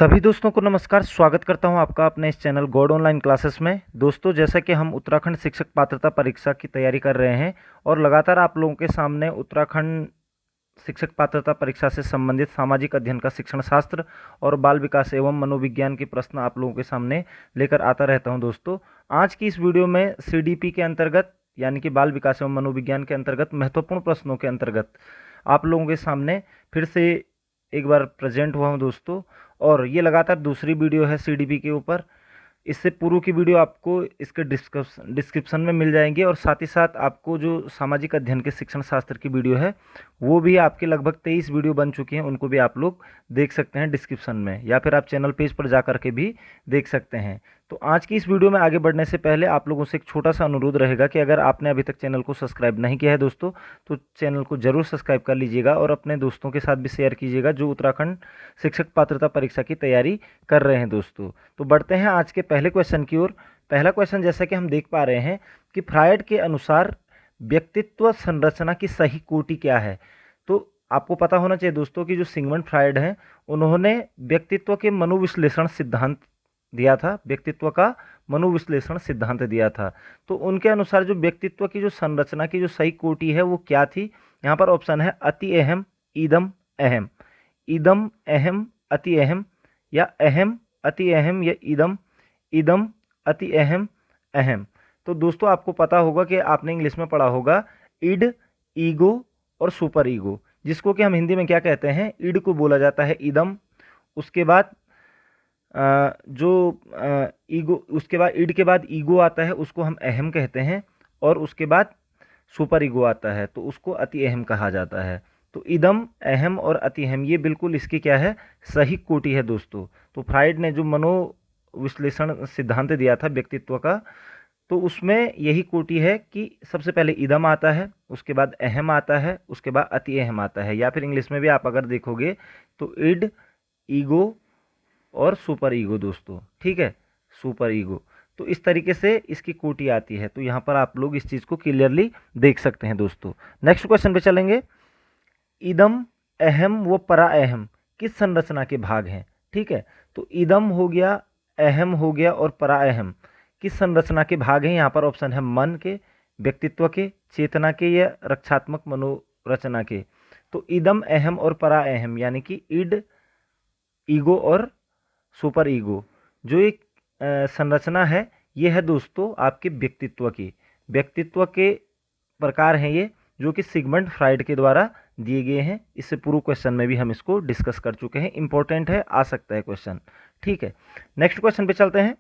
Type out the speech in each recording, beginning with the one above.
सभी दोस्तों को नमस्कार। स्वागत करता हूं आपका अपने इस चैनल गॉड ऑनलाइन क्लासेस में। दोस्तों, जैसा कि हम उत्तराखंड शिक्षक पात्रता परीक्षा की तैयारी कर रहे हैं और लगातार आप लोगों के सामने उत्तराखंड शिक्षक पात्रता परीक्षा से संबंधित सामाजिक अध्ययन का शिक्षण शास्त्र और बाल विकास एवं मनोविज्ञान के प्रश्न आप लोगों के सामने लेकर आता रहता हूं। दोस्तों, आज की इस वीडियो में सीडीपी के अंतर्गत यानी कि बाल विकास एवं मनोविज्ञान के अंतर्गत महत्वपूर्ण प्रश्नों के अंतर्गत आप लोगों के सामने फिर से एक बार प्रेजेंट हुआ हूं दोस्तों। और ये लगातार दूसरी वीडियो है सीडीपी के ऊपर। इससे पूर्व की वीडियो आपको इसके डिस्क्रिप्शन में मिल जाएंगे और साथ ही साथ आपको जो सामाजिक अध्ययन के शिक्षण शास्त्र की वीडियो है वो भी आपके लगभग 23 वीडियो बन चुकी हैं, उनको भी आप लोग देख सकते हैं डिस्क्रिप्शन में, या फिर आप चैनल पेज पर जा करके भी देख सकते हैं। तो आज की इस वीडियो में आगे बढ़ने से पहले आप लोगों से एक छोटा सा अनुरोध रहेगा कि अगर आपने अभी तक चैनल को सब्सक्राइब नहीं किया है दोस्तों, तो चैनल को जरूर सब्सक्राइब कर लीजिएगा और अपने दोस्तों के साथ भी शेयर कीजिएगा जो उत्तराखंड शिक्षक पात्रता परीक्षा की तैयारी कर रहे हैं दोस्तों। तो बढ़ते हैं आज के पहले क्वेश्चन की ओर। पहला क्वेश्चन जैसा कि हम देख पा रहे हैं कि फ्रायड के अनुसार व्यक्तित्व संरचना की सही कोटि क्या है। तो आपको पता होना चाहिए दोस्तों कि जो सिगमंड फ्रायड हैं उन्होंने व्यक्तित्व के मनोविश्लेषण सिद्धांत दिया था, व्यक्तित्व का मनोविश्लेषण सिद्धांत दिया था। तो उनके अनुसार जो व्यक्तित्व की जो संरचना की जो सही कोटि है वो क्या थी। यहाँ पर ऑप्शन है अति अहम, इदम अहम, इदम अहम, अति अहम, या अहम अति अहम, या इदम इदम अति अहम अहम। तो दोस्तों, आपको पता होगा कि आपने इंग्लिश में पढ़ा होगा इड, ईगो और सुपर ईगो, जिसको कि हम हिंदी में क्या कहते हैं, इड को बोला जाता है इदम। उसके बाद ईगो, उसके बाद इड के बाद ईगो आता है, उसको हम अहम कहते हैं, और उसके बाद सुपर ईगो आता है तो उसको अति अहम कहा जाता है। तो इदम, अहम और अति अहम ये बिल्कुल इसकी क्या है, सही कोटि है दोस्तों। तो फ्रायड ने जो मनोविश्लेषण सिद्धांत दिया था व्यक्तित्व का, तो उसमें यही कोटि है कि सबसे पहले इदम आता है, उसके बाद अहम आता है, उसके बाद अति अहम आता है, या फिर इंग्लिश में भी आप अगर देखोगे तो इड, ईगो और सुपर ईगो दोस्तों। ठीक है, सुपर ईगो। तो इस तरीके से इसकी कोटि आती है। तो यहाँ पर आप लोग इस चीज़ को क्लियरली देख सकते हैं दोस्तों। नेक्स्ट क्वेश्चन पे चलेंगे। इदम, अहम व परा अहम किस संरचना के भाग हैं। ठीक है, तो इदम हो गया, अहम हो गया और परा अहम किस संरचना के भाग हैं। यहाँ पर ऑप्शन है मन के, व्यक्तित्व के, चेतना के, या रक्षात्मक मनोरचना के। तो इदम, अहम और परा अहम यानी कि इड, ईगो और सुपर ईगो जो एक संरचना है, ये है दोस्तों आपके व्यक्तित्व की। व्यक्तित्व के प्रकार हैं ये, जो कि सिगमंड फ्रायड के द्वारा दिए गए हैं। इससे पूर्व क्वेश्चन में भी हम इसको डिस्कस कर चुके हैं, इंपॉर्टेंट है, आ सकता है क्वेश्चन। ठीक है, नेक्स्ट क्वेश्चन पे चलते हैं।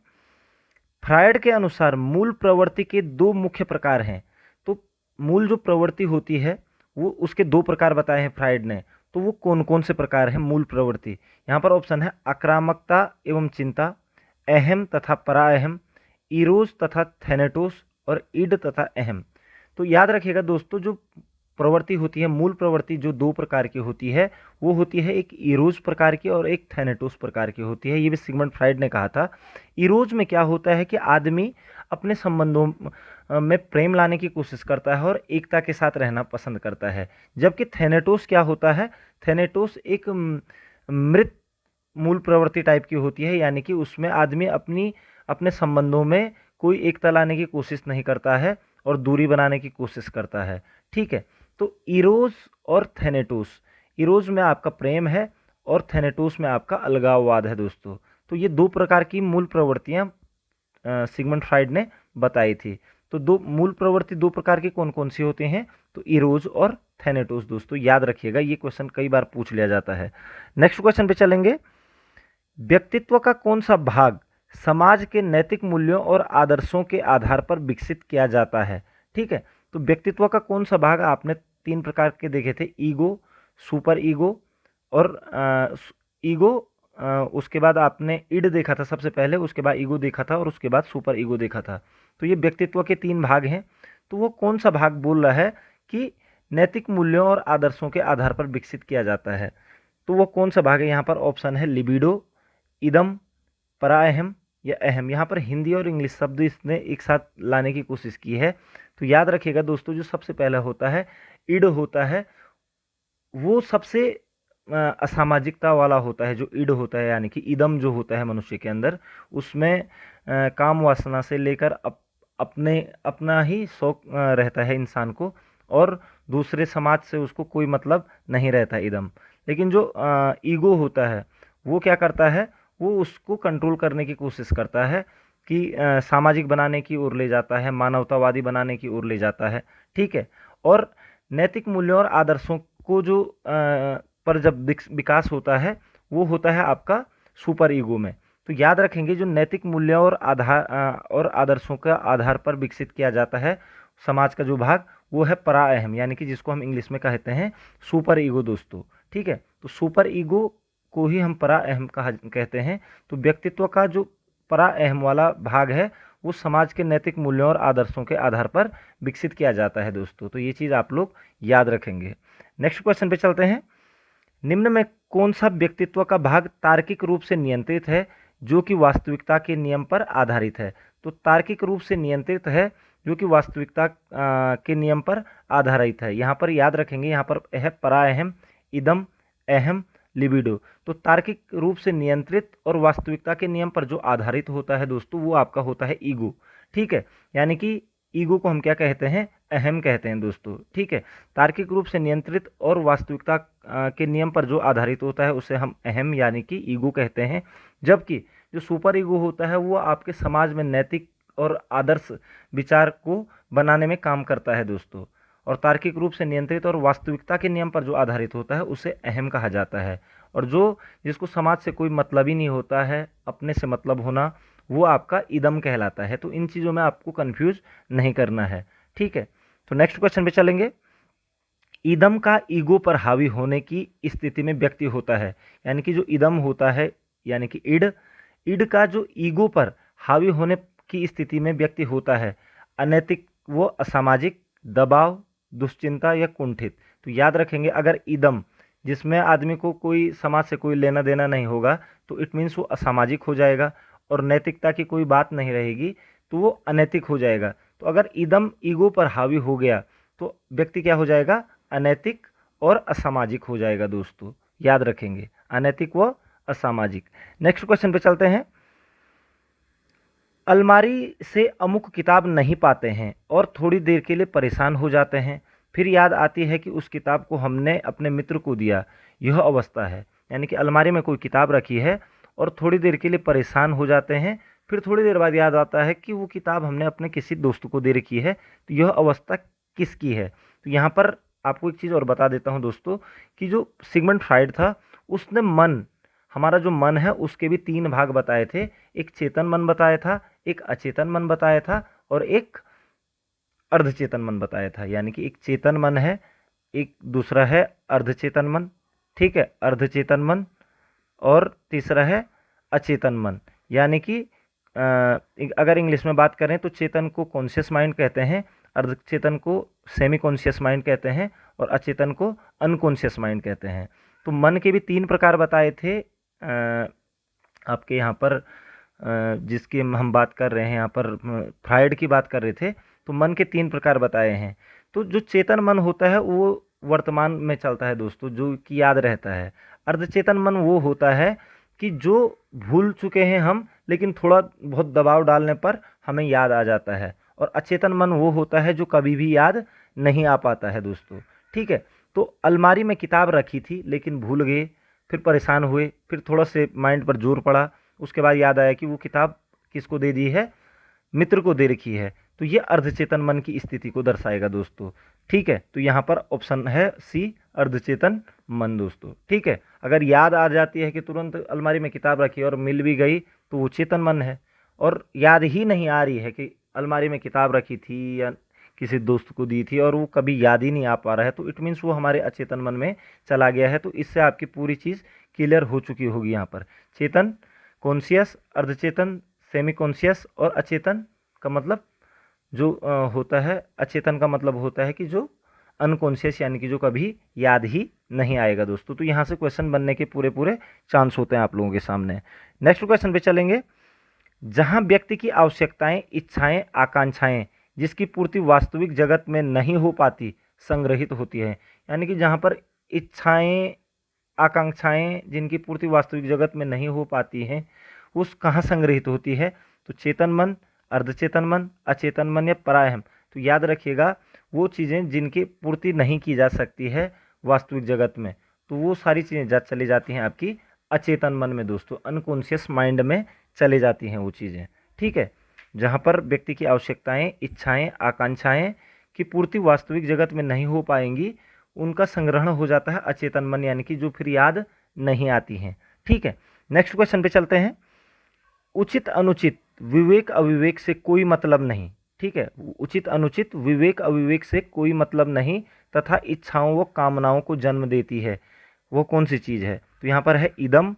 फ्रायड के अनुसार मूल प्रवृत्ति के दो मुख्य प्रकार हैं। तो मूल जो प्रवृत्ति होती है वो उसके दो प्रकार बताए हैं फ्रायड ने। तो वो कौन कौन से प्रकार हैं मूल प्रवृत्ति। यहाँ पर ऑप्शन है आक्रामकता एवं चिंता, अहम तथा परा अहम, इरोज तथा थैनेटोस, और इड तथा अहम। तो याद रखिएगा दोस्तों, जो प्रवृत्ति होती है, मूल प्रवृत्ति जो दो प्रकार की होती है, वो होती है एक इरोज प्रकार की और एक थैनेटोस प्रकार की होती है। ये भी सिगमंड फ्रायड ने कहा था। इरोज में क्या होता है कि आदमी अपने संबंधों में प्रेम लाने की कोशिश करता है और एकता के साथ रहना पसंद करता है। जबकि थैनेटोस क्या होता है, थैनेटोस एक मृत मूल प्रवृत्ति टाइप की होती है, यानी कि उसमें आदमी अपने संबंधों में कोई एकता लाने की कोशिश नहीं करता है और दूरी बनाने की कोशिश करता है। ठीक है, तो इरोज और थैनेटोस, इरोज में आपका प्रेम है और थैनेटोस में आपका अलगाववाद है दोस्तों। तो ये दो प्रकार की मूल प्रवृत्तियां सिगमंड फ्रायड ने बताई थी। तो दो मूल प्रवृत्ति दो प्रकार की कौन कौन सी होती हैं, तो इरोज और थैनेटोस दोस्तों, याद रखिएगा, ये क्वेश्चन कई बार पूछ लिया जाता है। नेक्स्ट क्वेश्चन पे चलेंगे। व्यक्तित्व का कौन सा भाग समाज के नैतिक मूल्यों और आदर्शों के आधार पर विकसित किया जाता है। ठीक है, तो व्यक्तित्व का कौन सा भाग आपने तीन प्रकार के देखे थे, ईगो, सुपर ईगो और ईगो, उसके बाद आपने इड देखा था सबसे पहले, उसके बाद ईगो देखा था और उसके बाद सुपर ईगो देखा था। तो ये व्यक्तित्व के तीन भाग हैं। तो वो कौन सा भाग बोल रहा है कि नैतिक मूल्यों और आदर्शों के आधार पर विकसित किया जाता है। तो वो कौन सा भाग है। यहाँ पर ऑप्शन है लिबिडो, इदम, परा अहम, या अहम। यहाँ पर हिंदी और इंग्लिश शब्द इसने एक साथ लाने की कोशिश की है। तो याद रखिएगा दोस्तों, जो सबसे पहला होता है इड होता है, वो सबसे असामाजिकता वाला होता है, जो ईड होता है यानी कि इदम जो होता है मनुष्य के अंदर, उसमें काम वासना से लेकर अपने अपना ही शौक रहता है इंसान को, और दूसरे समाज से उसको कोई मतलब नहीं रहता इदम। लेकिन जो ईगो होता है वो क्या करता है, वो उसको कंट्रोल करने की कोशिश करता है कि सामाजिक बनाने की ओर ले जाता है, मानवतावादी बनाने की ओर ले जाता है। ठीक है। और नैतिक मूल्यों और आदर्शों को जो पर जब विकास होता है, वो होता है आपका सुपर ईगो में। तो याद रखेंगे, जो नैतिक मूल्यों और आदर्शों का आधार पर विकसित किया जाता है समाज का जो भाग, वो है परा अहम, यानी कि जिसको हम इंग्लिश में कहते हैं सुपर ईगो दोस्तों। ठीक है। तो सुपर ईगो को ही हम परा अहम कहा कहते हैं। तो व्यक्तित्व का जो परा अहम वाला भाग है, वो समाज के नैतिक मूल्यों और आदर्शों के आधार पर विकसित किया जाता है दोस्तों। तो ये चीज़ आप लोग याद रखेंगे। नेक्स्ट क्वेश्चन पे चलते हैं। निम्न में कौन सा व्यक्तित्व का भाग तार्किक रूप से नियंत्रित है जो कि वास्तविकता के नियम पर आधारित है? तो तार्किक रूप से नियंत्रित है जो कि वास्तविकता के नियम पर आधारित है। यहाँ पर याद रखेंगे, यहाँ पर है परा अहम, इदम, अहम, लिबिडो। तो तार्किक रूप से नियंत्रित और वास्तविकता के नियम पर जो आधारित होता है दोस्तों, वो आपका होता है ईगो। ठीक है। यानी कि ईगो को हम क्या कहते हैं, अहम कहते हैं दोस्तों। ठीक है। तार्किक रूप से नियंत्रित और वास्तविकता के नियम पर जो आधारित होता है उसे हम अहम यानी कि ईगो कहते हैं। जबकि जो सुपर ईगो होता है वो आपके समाज में नैतिक और आदर्श विचार को बनाने में काम करता है दोस्तों। और तार्किक रूप से नियंत्रित और वास्तविकता के नियम पर जो आधारित होता है उसे अहम कहा जाता है। और जो जिसको समाज से कोई मतलब ही नहीं होता है, अपने से मतलब होना, वो आपका इदम कहलाता है। तो इन चीज़ों में आपको कंफ्यूज नहीं करना है। ठीक है। तो नेक्स्ट क्वेश्चन पे चलेंगे। इदम का ईगो पर हावी होने की स्थिति में व्यक्ति होता है, यानी कि जो इदम होता है यानी कि इड, इड का जो ईगो पर हावी होने की स्थिति में व्यक्ति होता है अनैतिक, वो असामाजिक, दबाव, दुश्चिंता या कुंठित। तो याद रखेंगे, अगर इदम जिसमें आदमी को कोई समाज से कोई लेना देना नहीं होगा तो इट मीन्स वो असामाजिक हो जाएगा, और नैतिकता की कोई बात नहीं रहेगी तो वो अनैतिक हो जाएगा। तो अगर इदम ईगो पर हावी हो गया तो व्यक्ति क्या हो जाएगा, अनैतिक और असामाजिक हो जाएगा दोस्तों। याद रखेंगे, अनैतिक व असामाजिक। नेक्स्ट क्वेश्चन पे चलते हैं। अलमारी से अमुक किताब नहीं पाते हैं और थोड़ी देर के लिए परेशान हो जाते हैं, फिर याद आती है कि उस किताब को हमने अपने मित्र को दिया, यह अवस्था है। यानी कि अलमारी में कोई किताब रखी है और थोड़ी देर के लिए परेशान हो जाते हैं, फिर थोड़ी देर बाद याद आता है कि वो किताब हमने अपने किसी दोस्त को दे रखी है। तो यह अवस्था किसकी है? तो यहाँ पर आपको एक चीज़ और बता देता हूँ दोस्तों, कि जो सिगमंड फ्राइड था, उसने मन, हमारा जो मन है उसके भी तीन भाग बताए थे। एक चेतन मन बताया था, एक अचेतन मन बताया था, और एक अर्धचेतन मन बताया था। यानी कि एक चेतन मन है, एक दूसरा है अर्धचेतन मन। ठीक है, अर्धचेतन मन। और तीसरा है अचेतन मन। यानी कि अगर इंग्लिश में बात करें तो चेतन को कॉन्शियस माइंड कहते हैं, अर्धचेतन को सेमी कॉन्शियस माइंड कहते हैं, और अचेतन को अनकॉन्शियस माइंड कहते हैं। तो मन के भी तीन प्रकार बताए थे आपके यहाँ पर, जिसकी हम बात कर रहे हैं यहाँ पर, फ्राइड की बात कर रहे थे। तो मन के तीन प्रकार बताए हैं। तो जो चेतन मन होता है वो वर्तमान में चलता है दोस्तों, जो कि याद रहता है। अर्धचेतन मन वो होता है कि जो भूल चुके हैं हम, लेकिन थोड़ा बहुत दबाव डालने पर हमें याद आ जाता है। और अचेतन मन वो होता है जो कभी भी याद नहीं आ पाता है दोस्तों। ठीक है। तो अलमारी में किताब रखी थी लेकिन भूल गए, फिर परेशान हुए, फिर थोड़ा से माइंड पर जोर पड़ा, उसके बाद याद आया कि वो किताब किसको दे दी है, मित्र को दे रखी है। तो ये अर्धचेतन मन की स्थिति को दर्शाएगा दोस्तों। ठीक है। तो यहाँ पर ऑप्शन है सी, अर्धचेतन मन दोस्तों। ठीक है। अगर याद आ जाती है कि तुरंत अलमारी में किताब रखी और मिल भी गई तो वो चेतन मन है। और याद ही नहीं आ रही है कि अलमारी में किताब रखी थी या किसी दोस्त को दी थी और वो कभी याद ही नहीं आ पा रहा है, तो इट मीन्स वो हमारे अचेतन मन में चला गया है। तो इससे आपकी पूरी चीज़ क्लियर हो चुकी होगी। यहाँ पर चेतन, कॉन्शियस, अर्धचेतन, सेमी कॉन्शियस, और अचेतन का मतलब जो होता है, अचेतन का मतलब होता है कि जो अनकॉन्शियस, यानी कि जो कभी याद ही नहीं आएगा दोस्तों। तो यहाँ से क्वेश्चन बनने के पूरे पूरे चांस होते हैं आप लोगों के सामने। नेक्स्ट क्वेश्चन पे चलेंगे। जहाँ व्यक्ति की आवश्यकताएं, इच्छाएं, आकांक्षाएं जिसकी पूर्ति वास्तविक जगत में नहीं हो पाती, संग्रहित होती है। यानी कि जहाँ पर इच्छाएं, आकांक्षाएं जिनकी पूर्ति वास्तविक जगत में नहीं हो पाती हैं वो कहाँ संग्रहित होती है? तो चेतन मन, अर्धचेतन मन, अचेतन मन या पराअहम। तो याद रखिएगा वो चीज़ें जिनकी पूर्ति नहीं की जा सकती है वास्तविक जगत में, तो वो सारी चीज़ें चली जाती हैं आपकी अचेतन मन में दोस्तों, अनकॉन्शियस माइंड में चले जाती हैं वो चीज़ें। ठीक है, जहाँ पर व्यक्ति की आवश्यकताएं, इच्छाएं, आकांक्षाएं की पूर्ति वास्तविक जगत में नहीं हो पाएंगी, उनका संग्रहण हो जाता है अचेतन मन, यानी कि जो फिर याद नहीं आती हैं। ठीक है, नेक्स्ट क्वेश्चन पे चलते हैं। उचित अनुचित, विवेक अविवेक से कोई मतलब नहीं। ठीक है, उचित अनुचित, विवेक अविवेक से कोई मतलब नहीं तथा इच्छाओं व कामनाओं को जन्म देती है, वो कौन सी चीज़ है? तो यहाँ पर है इदम,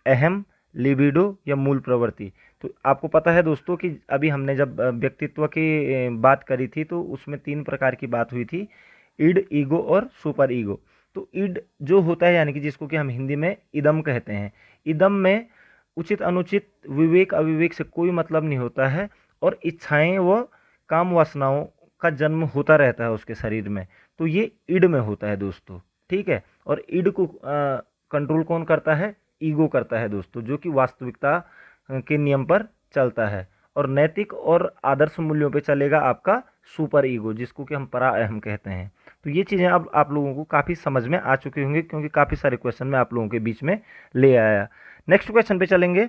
अहम, लिबिडो या मूल प्रवृत्ति। तो आपको पता है दोस्तों कि अभी हमने जब व्यक्तित्व की बात करी थी तो उसमें 3 प्रकार की बात हुई थी, इड, ईगो और सुपर ईगो। तो इड जो होता है यानी कि जिसको कि हम हिंदी में इदम कहते हैं, इदम में उचित अनुचित, विवेक अविवेक से कोई मतलब नहीं होता है और इच्छाएं व काम वासनाओं का जन्म होता रहता है उसके शरीर में, तो ये इड में होता है दोस्तों। ठीक है, और इड को कंट्रोल कौन करता है? ईगो करता है दोस्तों, जो कि वास्तविकता के नियम पर चलता है और नैतिक और आदर्श मूल्यों पे चलेगा आपका सुपर ईगो, जिसको कि हम परा अहम कहते हैं। तो ये चीज़ें अब आप लोगों को काफ़ी समझ में आ चुकी होंगी क्योंकि काफ़ी सारे क्वेश्चन मैं आप लोगों के बीच में ले आया। नेक्स्ट क्वेश्चन पे चलेंगे।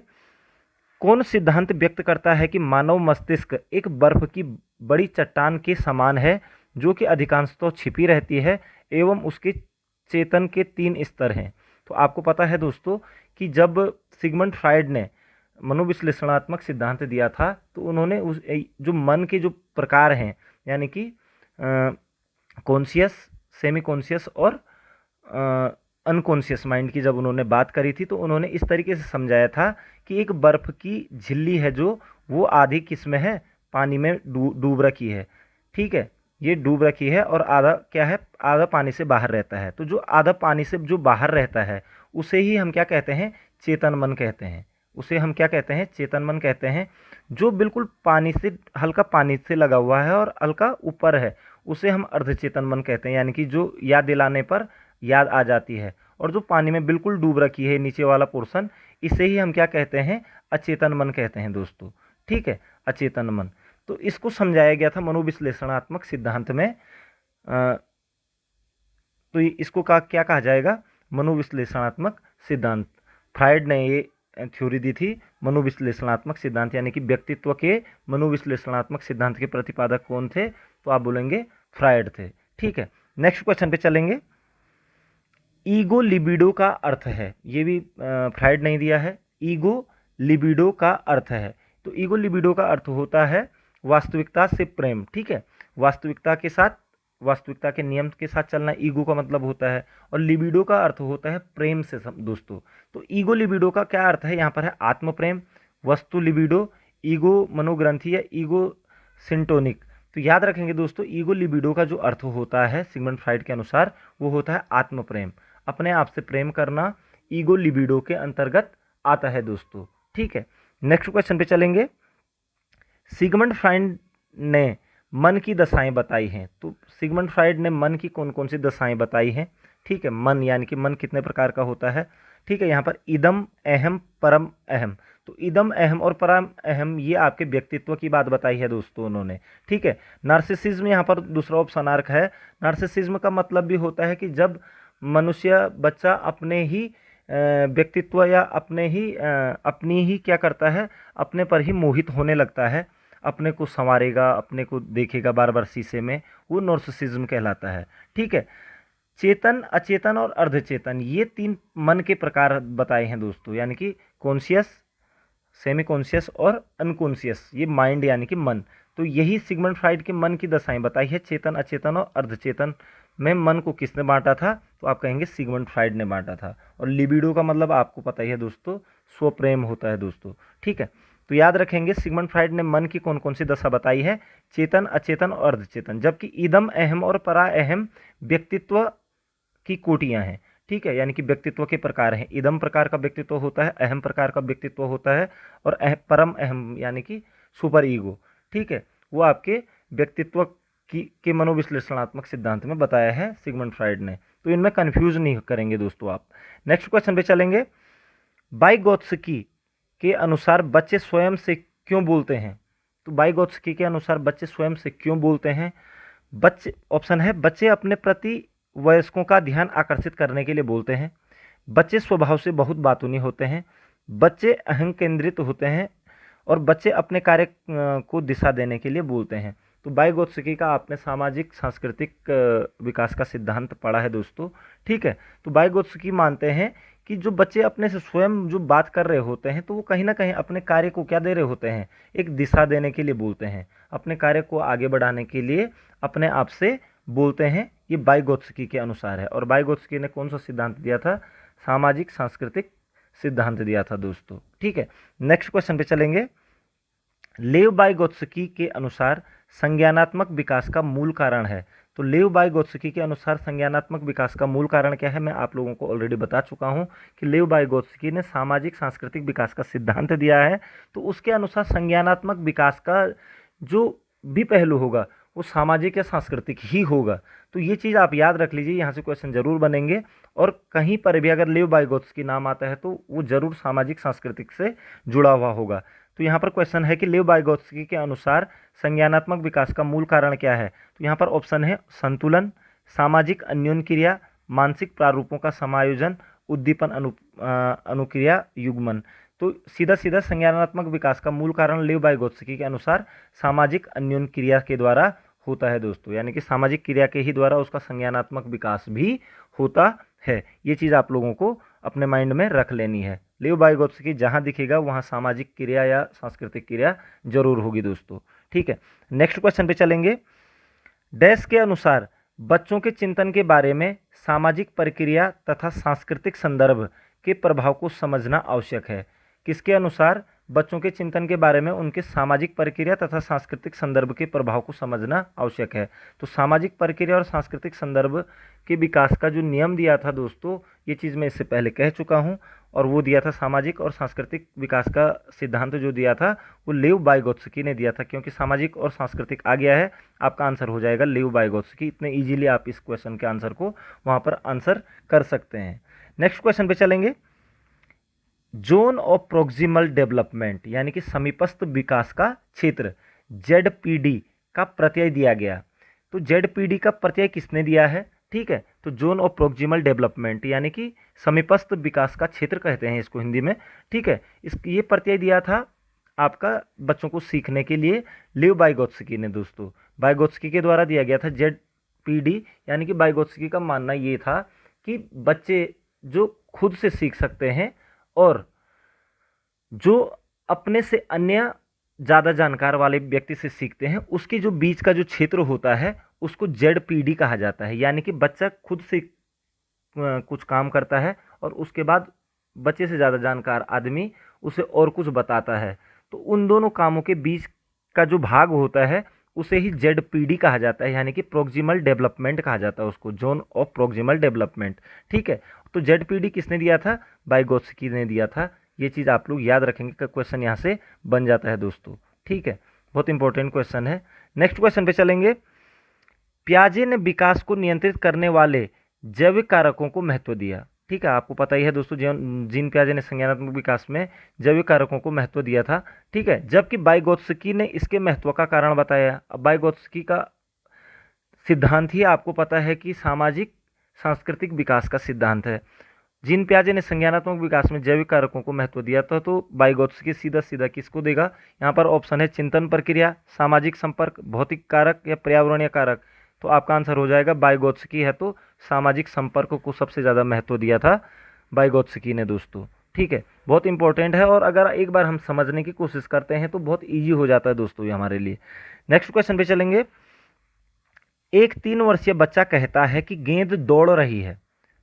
कौन सिद्धांत व्यक्त करता है कि मानव मस्तिष्क एक बर्फ की बड़ी चट्टान के समान है जो कि अधिकांशतः छिपी रहती है एवं उसके चेतन के 3 स्तर हैं? तो आपको पता है दोस्तों कि जब सिगमंड फ्राइड ने मनोविश्लेषणात्मक सिद्धांत दिया था तो उन्होंने उस जो मन के जो प्रकार हैं यानी कि कॉन्शियस, सेमी कॉन्शियस और अनकॉन्शियस माइंड की जब उन्होंने बात करी थी तो उन्होंने इस तरीके से समझाया था कि एक बर्फ़ की झिल्ली है जो वो आधी किस में है? पानी में डूब रखी है। ठीक है, ये डूब रखी है और आधा क्या है? आधा पानी से बाहर रहता है। तो जो आधा पानी से जो बाहर रहता है उसे ही हम क्या कहते हैं? चेतन मन कहते हैं। उसे हम क्या कहते हैं? चेतन मन कहते हैं। जो बिल्कुल पानी से हल्का पानी से लगा हुआ है और हल्का ऊपर है उसे हम अर्धचेतन मन कहते हैं, यानी कि जो याद दिलाने पर याद आ जाती है। और जो पानी में बिल्कुल डूब रखी है नीचे वाला पोर्शन, इसे ही हम क्या कहते हैं? अचेतन मन कहते हैं दोस्तों। ठीक है, अचेतन मन। तो इसको समझाया गया था मनोविश्लेषणात्मक सिद्धांत में। तो इसको क्या कहा जाएगा? मनोविश्लेषणात्मक सिद्धांत। फ्राइड ने ये थ्योरी दी थी मनोविश्लेषणात्मक सिद्धांत, यानी कि व्यक्तित्व के मनोविश्लेषणात्मक सिद्धांत के प्रतिपादक कौन थे? तो आप बोलेंगे फ्राइड थे। ठीक है, नेक्स्ट क्वेश्चन पे चलेंगे। ईगो लिबिडो का अर्थ है, ये भी फ्राइड नहीं दिया है। ईगो लिबिडो का अर्थ है, तो ईगो लिबिडो का अर्थ होता है वास्तविकता से प्रेम। ठीक है, वास्तविकता के साथ, वास्तविकता के नियम के साथ चलना ईगो का मतलब होता है। और लिबिडो का अर्थ होता है प्रेम से दोस्तों। तो ईगो लिबिडो का क्या अर्थ है? यहाँ पर है आत्म प्रेम, वस्तु लिबिडो, ईगो मनोग्रंथि या ईगो सिंटोनिक। तो याद रखेंगे दोस्तों, ईगो लिबिडो का जो अर्थ होता है सिगमंड फ्राइड के अनुसार वो होता है आत्म प्रेम, अपने आप से प्रेम करना ईगो लिबिडो के अंतर्गत आता है दोस्तों। ठीक है, नेक्स्ट क्वेश्चन पे चलेंगे। सिगमंड फ्राइड ने मन की दशाएं बताई हैं। तो सिगमंड फ्राइड ने मन की कौन कौन सी दशाएं बताई हैं? ठीक है, मन यानी कि मन कितने प्रकार का होता है? ठीक है, यहाँ पर इदम, अहम, परम अहम। तो इदम, अहम और परम अहम ये आपके व्यक्तित्व की बात बताई है दोस्तों उन्होंने। ठीक है, नार्सिसिज्म यहाँ पर दूसरा ऑप्शन आर्क है। नार्सिसिज्म का मतलब भी होता है कि जब मनुष्य बच्चा अपने ही व्यक्तित्व या अपनी ही क्या करता है? अपने पर ही मोहित होने लगता है, अपने को संवारेगा, अपने को देखेगा बार बार शीशे में, वो नार्सिसिज्म कहलाता है। ठीक है, चेतन, अचेतन और अर्धचेतन ये 3 मन के प्रकार बताए हैं दोस्तों, यानी कि कॉन्शियस, सेमी कॉन्शियस और अनकॉन्शियस, ये माइंड यानी कि मन। तो यही सिगमंड फ्राइड के मन की दशाएं बताई है, चेतन, अचेतन और अर्धचेतन में मन को किसने बांटा था? तो आप कहेंगे सिगमंड फ्राइड ने बांटा था। और लिबिडो का मतलब आपको पता ही है दोस्तों, स्वप्रेम होता है दोस्तों। ठीक है, तो याद रखेंगे सिगमंड फ्राइड ने मन की कौन कौन सी दशा बताई है? चेतन, अचेतन और अर्धचेतन। जबकि इदम, अहम और परा अहम व्यक्तित्व की कोटियां हैं। ठीक है, यानी कि व्यक्तित्व के प्रकार हैं। इदम प्रकार का व्यक्तित्व होता है, अहम प्रकार का व्यक्तित्व होता है और परम अहम यानी कि सुपर ईगो। ठीक है, वो आपके व्यक्तित्व के मनोविश्लेषणात्मक सिद्धांत में बताया है सिगमंड फ्राइड ने। तो इनमें कंफ्यूज नहीं करेंगे दोस्तों आप। नेक्स्ट क्वेश्चन पे चलेंगे। वाइगोत्स्की के अनुसार बच्चे स्वयं से क्यों बोलते हैं? तो वाइगोत्स्की के अनुसार बच्चे स्वयं से क्यों बोलते हैं? बच्चे, ऑप्शन है, बच्चे अपने प्रति वयस्कों का ध्यान आकर्षित करने के लिए बोलते हैं, बच्चे स्वभाव से बहुत बातूनी होते हैं, बच्चे अहं केंद्रित होते हैं, और बच्चे अपने कार्य को दिशा देने के लिए बोलते हैं। तो वाइगोत्स्की का आपने सामाजिक सांस्कृतिक विकास का सिद्धांत पढ़ा है दोस्तों, ठीक है। तो वाइगोत्स्की मानते हैं कि जो बच्चे अपने से स्वयं जो बात कर रहे होते हैं, तो वो कहीं ना कहीं अपने कार्य को क्या दे रहे होते हैं, एक दिशा देने के लिए बोलते हैं, अपने कार्य को आगे बढ़ाने के लिए अपने आप से बोलते हैं। ये वाइगोत्स्की के अनुसार है। और वाइगोत्स्की ने कौन सा सिद्धांत दिया था? सामाजिक सांस्कृतिक सिद्धांत दिया था दोस्तों, ठीक है। नेक्स्ट क्वेश्चन पे चलेंगे। लेव वाइगोत्स्की के अनुसार संज्ञानात्मक विकास का मूल कारण है। तो लेव वाइगोत्स्की के अनुसार संज्ञानात्मक विकास का मूल कारण क्या है? मैं आप लोगों को ऑलरेडी बता चुका हूं कि लेव वाइगोत्स्की ने सामाजिक सांस्कृतिक विकास का सिद्धांत दिया है। तो उसके अनुसार संज्ञानात्मक विकास का जो भी पहलू होगा वो सामाजिक या सांस्कृतिक ही होगा। तो ये चीज़ आप याद रख लीजिए, यहाँ से क्वेश्चन जरूर बनेंगे। और कहीं पर भी अगर लेव वाइगोत्स्की नाम आता है तो वो जरूर सामाजिक सांस्कृतिक से जुड़ा हुआ होगा। तो यहाँ पर क्वेश्चन है कि लेव वाइगोत्स्की के अनुसार संज्ञानात्मक विकास का मूल कारण क्या है? तो यहाँ पर ऑप्शन है संतुलन, सामाजिक अन्योन्य क्रिया, मानसिक प्रारूपों का समायोजन, उद्दीपन अनुक्रिया युग्मन। तो सीधा सीधा संज्ञानात्मक विकास का मूल कारण लेव वाइगोत्स्की के अनुसार सामाजिक अन्योन्य क्रिया के द्वारा होता है दोस्तों, यानी कि सामाजिक क्रिया के ही द्वारा उसका संज्ञानात्मक विकास भी होता है। ये चीज़ आप लोगों को अपने माइंड में रख लेनी है। लेव वाइगोत्स्की जहाँ दिखेगा वहाँ सामाजिक क्रिया या सांस्कृतिक क्रिया जरूर होगी दोस्तों, ठीक है। नेक्स्ट क्वेश्चन पे चलेंगे। डैश के अनुसार बच्चों के चिंतन के बारे में सामाजिक प्रक्रिया तथा सांस्कृतिक संदर्भ के प्रभाव को समझना आवश्यक है। किसके अनुसार बच्चों के चिंतन के बारे में उनके सामाजिक प्रक्रिया तथा सांस्कृतिक संदर्भ के प्रभाव को समझना आवश्यक है? तो सामाजिक प्रक्रिया और सांस्कृतिक संदर्भ के विकास का जो नियम दिया था दोस्तों, ये चीज़ मैं इससे पहले कह चुका हूँ, और वो दिया था सामाजिक और सांस्कृतिक विकास का सिद्धांत जो दिया था वो लेव वाइगोत्स्की ने दिया था। क्योंकि सामाजिक और सांस्कृतिक आ गया है, आपका आंसर हो जाएगा लेव वाइगोत्स्की। इतने ईजिली आप इस क्वेश्चन के आंसर को वहाँ पर आंसर कर सकते हैं। नेक्स्ट क्वेश्चन पे चलेंगे। जोन ऑफ प्रोक्सिमल डेवलपमेंट यानी कि समीपस्थ विकास का क्षेत्र ZPD का प्रत्यय दिया गया। तो ZPD का प्रत्यय किसने दिया है? ठीक है, तो जोन ऑफ प्रोक्सिमल डेवलपमेंट यानी कि समीपस्थ विकास का क्षेत्र कहते हैं इसको हिंदी में, ठीक है। ये प्रत्यय दिया था आपका बच्चों को सीखने के लिए लेव वाइगोत्स्की ने दोस्तों। वाइगोत्स्की के द्वारा दिया गया था ZPD, यानी कि वाइगोत्स्की का मानना ये था कि बच्चे जो खुद से सीख सकते हैं और जो अपने से अन्य ज़्यादा जानकार वाले व्यक्ति से सीखते हैं, उसके जो बीच का जो क्षेत्र होता है उसको ZPD कहा जाता है। यानी कि बच्चा खुद से कुछ काम करता है और उसके बाद बच्चे से ज़्यादा जानकार आदमी उसे और कुछ बताता है, तो उन दोनों कामों के बीच का जो भाग होता है उसे ही ZPD कहा जाता है, यानी कि प्रोक्सिमल डेवलपमेंट कहा जाता है उसको, जोन ऑफ प्रोक्सिमल डेवलपमेंट, ठीक है। तो ZPD किसने दिया था? वाइगोत्स्की ने दिया था। ये चीज़ आप लोग याद रखेंगे कि क्वेश्चन यहाँ से बन जाता है दोस्तों, ठीक है, बहुत इंपॉर्टेंट क्वेश्चन है। नेक्स्ट क्वेश्चन पे चलेंगे। पियाजे ने विकास को नियंत्रित करने वाले जैविक कारकों को महत्व दिया। ठीक है, आपको पता ही है दोस्तों, जीन पियाजे ने संज्ञानात्मक विकास में जैविक कारकों को महत्व दिया था, ठीक है, जबकि वाइगोत्स्की ने इसके महत्व का कारण बताया। अब वाइगोत्स्की का सिद्धांत ही आपको पता है कि सामाजिक सांस्कृतिक विकास का सिद्धांत है। जीन पियाजे ने संज्ञानात्मक विकास में जैविक कारकों को महत्व दिया था, तो वाइगोत्स्की सीधा सीधा किसको देगा? यहाँ पर ऑप्शन है चिंतन प्रक्रिया, सामाजिक संपर्क, भौतिक कारक या पर्यावरणीय कारक। तो आपका आंसर हो जाएगा वाइगोत्स्की है, तो सामाजिक संपर्क को सबसे ज़्यादा महत्व दिया था वाइगोत्स्की ने दोस्तों, ठीक है, बहुत इंपॉर्टेंट है। और अगर एक बार हम समझने की कोशिश करते हैं तो बहुत ईजी हो जाता है दोस्तों ये हमारे लिए। नेक्स्ट क्वेश्चन पे चलेंगे। एक 3 वर्षीय बच्चा कहता है कि गेंद दौड़ रही है,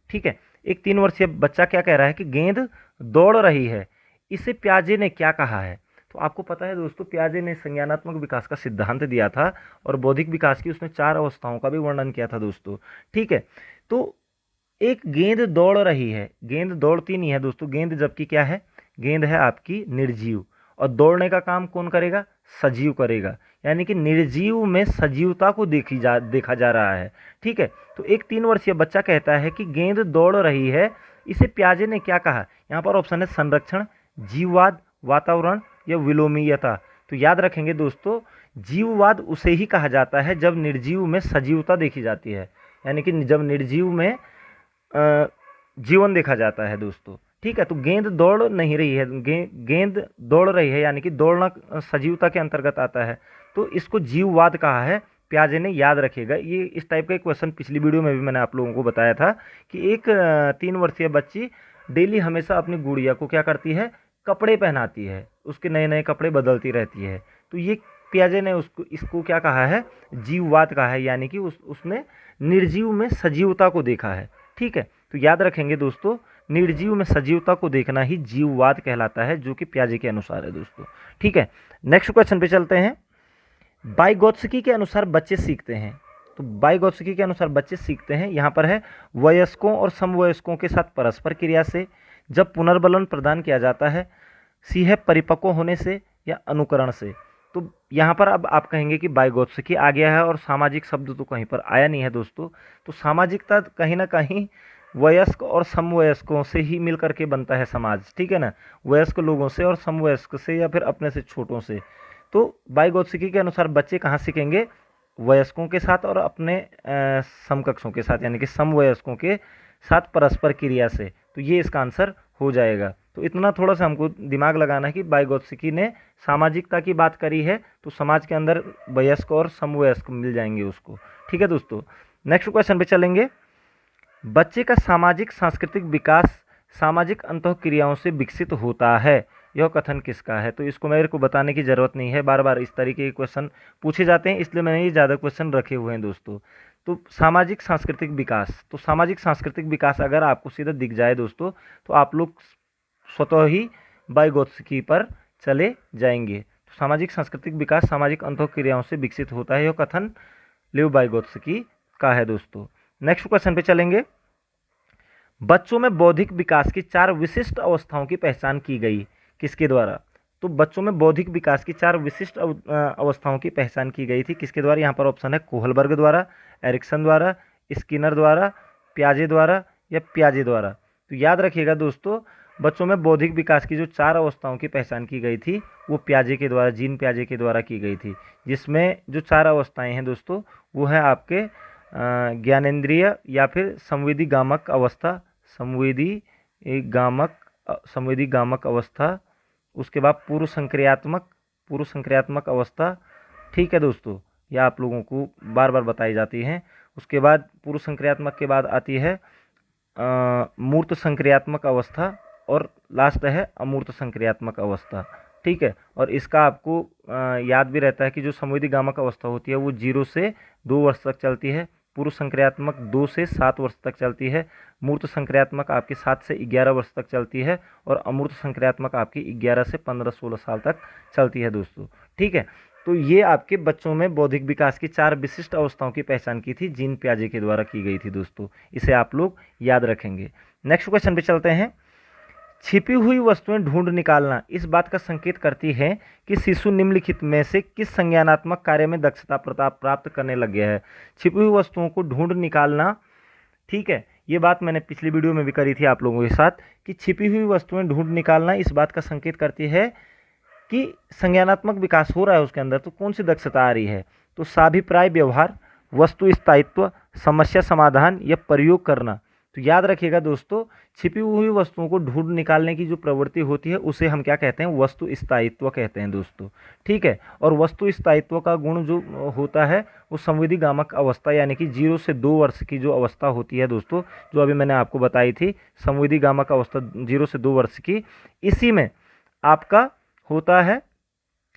ठीक है, एक 3 वर्षीय बच्चा क्या कह रहा है कि गेंद दौड़ रही है, इसे पियाजे ने क्या कहा है? तो आपको पता है दोस्तों, पियाजे ने संज्ञानात्मक विकास का सिद्धांत दिया था और बौद्धिक विकास की उसने 4 अवस्थाओं का भी वर्णन किया था दोस्तों, ठीक है। तो एक गेंद दौड़ रही है, गेंद दौड़ती नहीं है दोस्तों, गेंद जबकि क्या है, गेंद है आपकी निर्जीव, और दौड़ने का काम कौन करेगा? सजीव करेगा, यानी कि निर्जीव में सजीवता को देखा जा रहा है। ठीक है, तो एक 3 वर्षीय बच्चा कहता है कि गेंद दौड़ रही है, इसे प्याजे ने क्या कहा? यहाँ पर ऑप्शन है संरक्षण, जीववाद, वातावरण या विलोमीयता। तो याद रखेंगे दोस्तों, जीववाद उसे ही कहा जाता है जब निर्जीव में सजीवता देखी जाती है, यानी कि जब निर्जीव में जीवन देखा जाता है दोस्तों। ठीक है, तो गेंद दौड़ नहीं रही है, गेंद दौड़ रही है, यानी कि दौड़ना सजीवता के अंतर्गत आता है, तो इसको जीववाद कहा है प्याजे ने। याद रखिएगा, ये इस टाइप का एक क्वेश्चन पिछली वीडियो में भी मैंने आप लोगों को बताया था कि एक 3 वर्षीय बच्ची डेली हमेशा अपनी गुड़िया को क्या करती है? कपड़े पहनाती है, उसके नए नए कपड़े बदलती रहती है। तो ये प्याजे ने इसको क्या कहा है? जीववाद कहा है, यानी कि उसने निर्जीव में सजीवता को देखा है। ठीक है, तो याद रखेंगे दोस्तों, निर्जीव में सजीवता को देखना ही जीववाद कहलाता है, जो कि प्याजे के अनुसार है दोस्तों। ठीक है, नेक्स्ट क्वेश्चन पे चलते हैं। वाइगोत्स्की के अनुसार बच्चे सीखते हैं, तो वाइगोत्स्की के अनुसार बच्चे सीखते हैं, यहाँ पर है वयस्कों और समवयस्कों के साथ परस्पर क्रिया से, जब पुनर्बलन प्रदान किया जाता है, सी है परिपक्व होने से या अनुकरण से। तो यहाँ पर अब आप कहेंगे कि वाइगोत्स्की आ गया है और सामाजिक शब्द तो कहीं पर आया नहीं है दोस्तों। तो सामाजिकता कहीं ना कहीं वयस्क और समवयस्कों से ही मिल करके बनता है समाज। ठीक है ना, वयस्क लोगों से और समवयस्क से या फिर अपने से छोटों से। तो वाइगोत्स्की के अनुसार बच्चे कहाँ सीखेंगे? वयस्कों के साथ और अपने समकक्षों के साथ, यानी कि समवयस्कों के साथ परस्पर क्रिया से। तो ये इसका आंसर हो जाएगा। तो इतना थोड़ा सा हमको दिमाग लगाना है कि वाइगोत्स्की ने सामाजिकता की बात करी है, तो समाज के अंदर वयस्क और समवयस्क मिल जाएंगे उसको। ठीक है दोस्तों, नेक्स्ट क्वेश्चन पे चलेंगे। बच्चे का सामाजिक सांस्कृतिक विकास सामाजिक अंतःक्रियाओं से विकसित होता है, यह कथन किसका है? तो इसको मेरे को बताने की ज़रूरत नहीं है, बार बार इस तरीके के क्वेश्चन पूछे जाते हैं, इसलिए मैंने ये ज़्यादा क्वेश्चन रखे हुए हैं दोस्तों। तो सामाजिक सांस्कृतिक विकास, तो सामाजिक सांस्कृतिक विकास अगर आपको सीधा दिख जाए दोस्तों, तो आप लोग स्वतः ही वाइगोत्स्की पर चले जाएंगे। तो सामाजिक सांस्कृतिक विकास सामाजिक अंतःक्रियाओं से विकसित होता है, यह कथन लेव वाइगोत्स्की का है दोस्तों। नेक्स्ट क्वेश्चन पे चलेंगे। बच्चों में बौद्धिक विकास की 4 विशिष्ट अवस्थाओं की पहचान की गई, किसके द्वारा? तो बच्चों में बौद्धिक विकास की 4 विशिष्ट अवस्थाओं की पहचान की गई थी, किसके द्वारा? यहाँ पर ऑप्शन है कोहलबर्ग द्वारा, एरिक्सन द्वारा, स्किनर द्वारा, प्याजे द्वारा या प्याजे द्वारा। तो याद रखिएगा दोस्तों, बच्चों में बौद्धिक विकास की जो 4 अवस्थाओं की पहचान की गई थी वो प्याजे के द्वारा, जीन प्याजे के द्वारा की गई थी, जिसमें जो 4 अवस्थाएं हैं दोस्तों वो है आपके ज्ञानेंद्रिय या फिर संवेदी गामक अवस्था, संवेदी गामक अवस्था, उसके बाद पूर्व संक्रियात्मक अवस्था। ठीक है दोस्तों, यह आप लोगों को बार बार बताई जाती हैं। उसके बाद पूर्व संक्रियात्मक के बाद आती है मूर्त संक्रियात्मक अवस्था और लास्ट है अमूर्त संक्रियात्मक अवस्था। ठीक है, और इसका आपको याद भी रहता है कि जो संवेदी गामक अवस्था होती है वो 0 से 2 वर्ष तक चलती है, पूर्व संक्रियात्मक 2 से 7 वर्ष तक चलती है, मूर्त संक्रियात्मक आपकी 7 से 11 वर्ष तक चलती है और अमूर्त संक्रियात्मक आपकी 11 से 15-16 साल तक चलती है दोस्तों। ठीक है, तो ये आपके बच्चों में बौद्धिक विकास की 4 विशिष्ट अवस्थाओं की पहचान की थी, जीन प्याजे के द्वारा की गई थी दोस्तों, इसे आप लोग याद रखेंगे। नेक्स्ट क्वेश्चन पे चलते हैं। छिपी हुई वस्तुएं ढूंढ निकालना इस बात का संकेत करती है कि शिशु निम्नलिखित में से किस संज्ञानात्मक कार्य में दक्षता प्राप्त करने लग गया है? छिपी हुई वस्तुओं को ढूंढ निकालना, ठीक है, ये बात मैंने पिछली वीडियो में भी करी थी आप लोगों के साथ कि छिपी हुई वस्तुएं ढूंढ निकालना इस बात का संकेत करती है कि संज्ञानात्मक विकास हो रहा है उसके अंदर। तो कौन सी दक्षता आ रही है? तो साभिप्राय व्यवहार, वस्तु स्थायित्व, समस्या समाधान या प्रयोग करना। तो याद रखिएगा दोस्तों, छिपी हुई वस्तुओं को ढूंढ निकालने की जो प्रवृत्ति होती है उसे हम क्या कहते हैं? वस्तु स्थायित्व कहते हैं दोस्तों। ठीक है, और वस्तु स्थायित्व का गुण जो होता है वो संवेदी गामक अवस्था, यानी कि 0 से 2 वर्ष की जो अवस्था होती है दोस्तों, जो अभी मैंने आपको बताई थी, संवेदी गामक अवस्था 0 से 2 वर्ष की, इसी में आपका होता है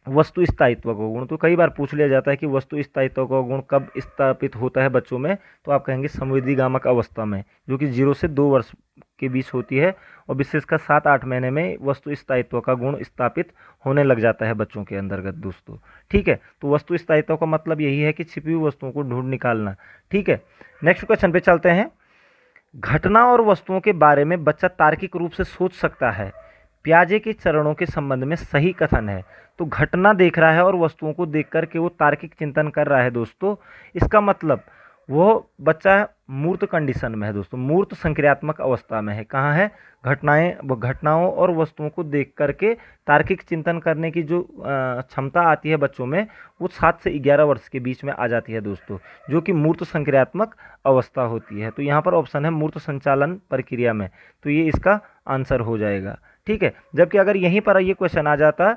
वस्तु स्थायित्व का गुण। तो कई बार पूछ लिया जाता है कि वस्तु स्थायित्व का गुण कब स्थापित होता है बच्चों में, तो आप कहेंगे संवेदी गामक अवस्था में, जो कि 0 से 2 वर्ष के बीच होती है और विशेषकर 7-8 महीने में वस्तु स्थायित्व का गुण स्थापित होने लग जाता है बच्चों के अंतर्गत दोस्तों। ठीक है, तो वस्तु स्थायित्व का मतलब यही है कि छिपी हुई वस्तुओं को ढूंढ निकालना। ठीक है, नेक्स्ट क्वेश्चन पे चलते हैं। घटना और वस्तुओं के बारे में बच्चा तार्किक रूप से सोच सकता है, प्याजे के चरणों के संबंध में सही कथन है। तो घटना देख रहा है और वस्तुओं को देख कर के वो तार्किक चिंतन कर रहा है दोस्तों, इसका मतलब वो बच्चा मूर्त कंडीशन में है दोस्तों, मूर्त संक्रियात्मक अवस्था में है। कहाँ है? घटनाओं और वस्तुओं को देख करके तार्किक चिंतन करने की जो क्षमता आती है बच्चों में, वो 7 से 11 वर्ष के बीच में आ जाती है दोस्तों, जो कि मूर्त संक्रियात्मक अवस्था होती है। तो यहाँ पर ऑप्शन है मूर्त संचालन प्रक्रिया में, तो ये इसका आंसर हो जाएगा। ठीक है, जबकि अगर यहीं पर ये क्वेश्चन आ जाता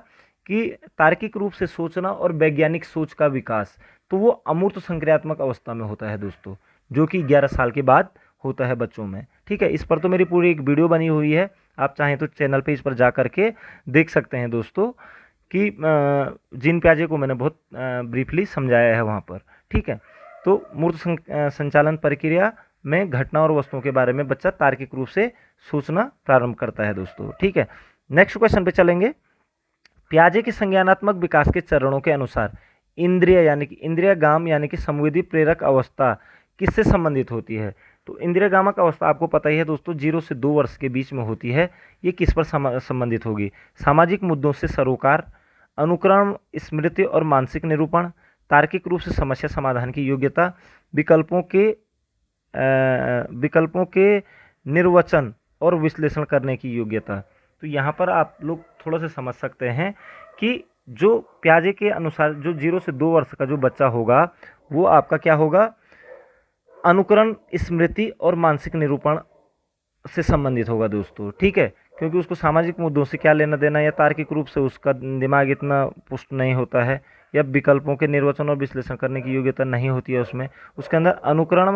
कि तार्किक रूप से सोचना और वैज्ञानिक सोच का विकास, तो वो अमूर्त संक्रियात्मक अवस्था में होता है दोस्तों, जो कि 11 साल के बाद होता है बच्चों में। ठीक है, इस पर तो मेरी पूरी एक वीडियो बनी हुई है, आप चाहें तो चैनल पे इस पर जा करके देख सकते हैं दोस्तों कि जीन प्याजे को मैंने बहुत ब्रीफली समझाया है वहाँ पर। ठीक है, तो मूर्त संचालन प्रक्रिया में घटना और वस्तुओं के बारे में बच्चा तार्किक रूप से सोचना प्रारंभ करता है दोस्तों। ठीक है, नेक्स्ट क्वेश्चन पे चलेंगे। प्याजे के संज्ञानात्मक विकास के चरणों के अनुसार इंद्रिय यानी कि इंद्रियगाम यानी कि संवेदी प्रेरक अवस्था किससे संबंधित होती है? तो इंद्रियगामक अवस्था आपको पता ही है दोस्तों, 0 से 2 वर्ष के बीच में होती है। ये किस पर संबंधित होगी? सामाजिक मुद्दों से सरोकार, अनुकरण, स्मृति और मानसिक निरूपण, तार्किक रूप से समस्या समाधान की योग्यता, विकल्पों के निर्वचन और विश्लेषण करने की योग्यता। तो यहाँ पर आप लोग थोड़ा सा समझ सकते हैं कि जो प्याजे के अनुसार जो 0 से 2 वर्ष का जो बच्चा होगा, वो आपका क्या होगा? अनुकरण, स्मृति और मानसिक निरूपण से संबंधित होगा दोस्तों। ठीक है, क्योंकि उसको सामाजिक मुद्दों से क्या लेना देना, या तार्किक रूप से उसका दिमाग इतना पुष्ट नहीं होता है, या विकल्पों के निर्वचन और विश्लेषण करने की योग्यता नहीं होती है उसमें। उसके अंदर अनुकरण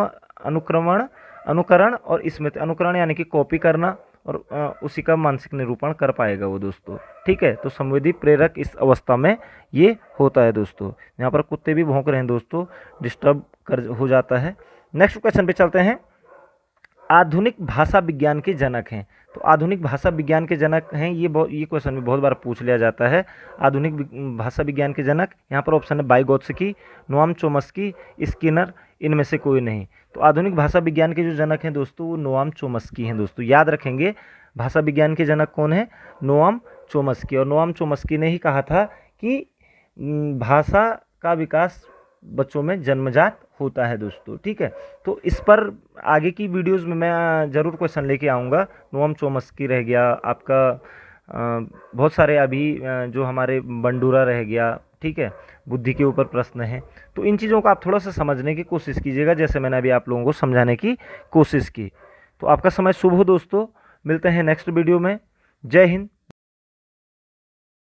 और स्मृति, अनुकरण यानी कि कॉपी करना, और उसी का मानसिक निरूपण कर पाएगा वो दोस्तों। ठीक है, तो संवेदी प्रेरक इस अवस्था में ये होता है दोस्तों। यहाँ पर कुत्ते भी भौंक रहे हैं दोस्तों, डिस्टर्ब कर हो जाता है। नेक्स्ट क्वेश्चन पे चलते हैं। आधुनिक भाषा विज्ञान के जनक हैं। तो आधुनिक भाषा विज्ञान के जनक हैं, ये क्वेश्चन भी बहुत बार पूछ लिया जाता है। आधुनिक भाषा विज्ञान के जनक, यहाँ पर ऑप्शन है वाइगोत्स्की, नोआम चोम्स्की, स्किनर, इनमें से कोई नहीं। तो आधुनिक भाषा विज्ञान के जो जनक हैं दोस्तों, वो नोआम चोम्स्की हैं दोस्तों। याद रखेंगे, भाषा विज्ञान के जनक कौन है? Noam Chomsky. और नोआम चोम्स्की ने ही कहा था कि भाषा का विकास बच्चों में जन्मजात होता है दोस्तों। ठीक है, तो इस पर आगे की वीडियोस में मैं ज़रूर क्वेश्चन लेके आऊँगा। नोआम चोम्स्की रह गया आपका, बहुत सारे अभी जो हमारे बंडूरा रह गया। ठीक है, बुद्धि के ऊपर प्रश्न है। तो इन चीज़ों को आप थोड़ा सा समझने की कोशिश कीजिएगा, जैसे मैंने अभी आप लोगों को समझाने की कोशिश की। तो आपका समय शुभ हो दोस्तों, मिलते हैं नेक्स्ट वीडियो में। जय हिंद,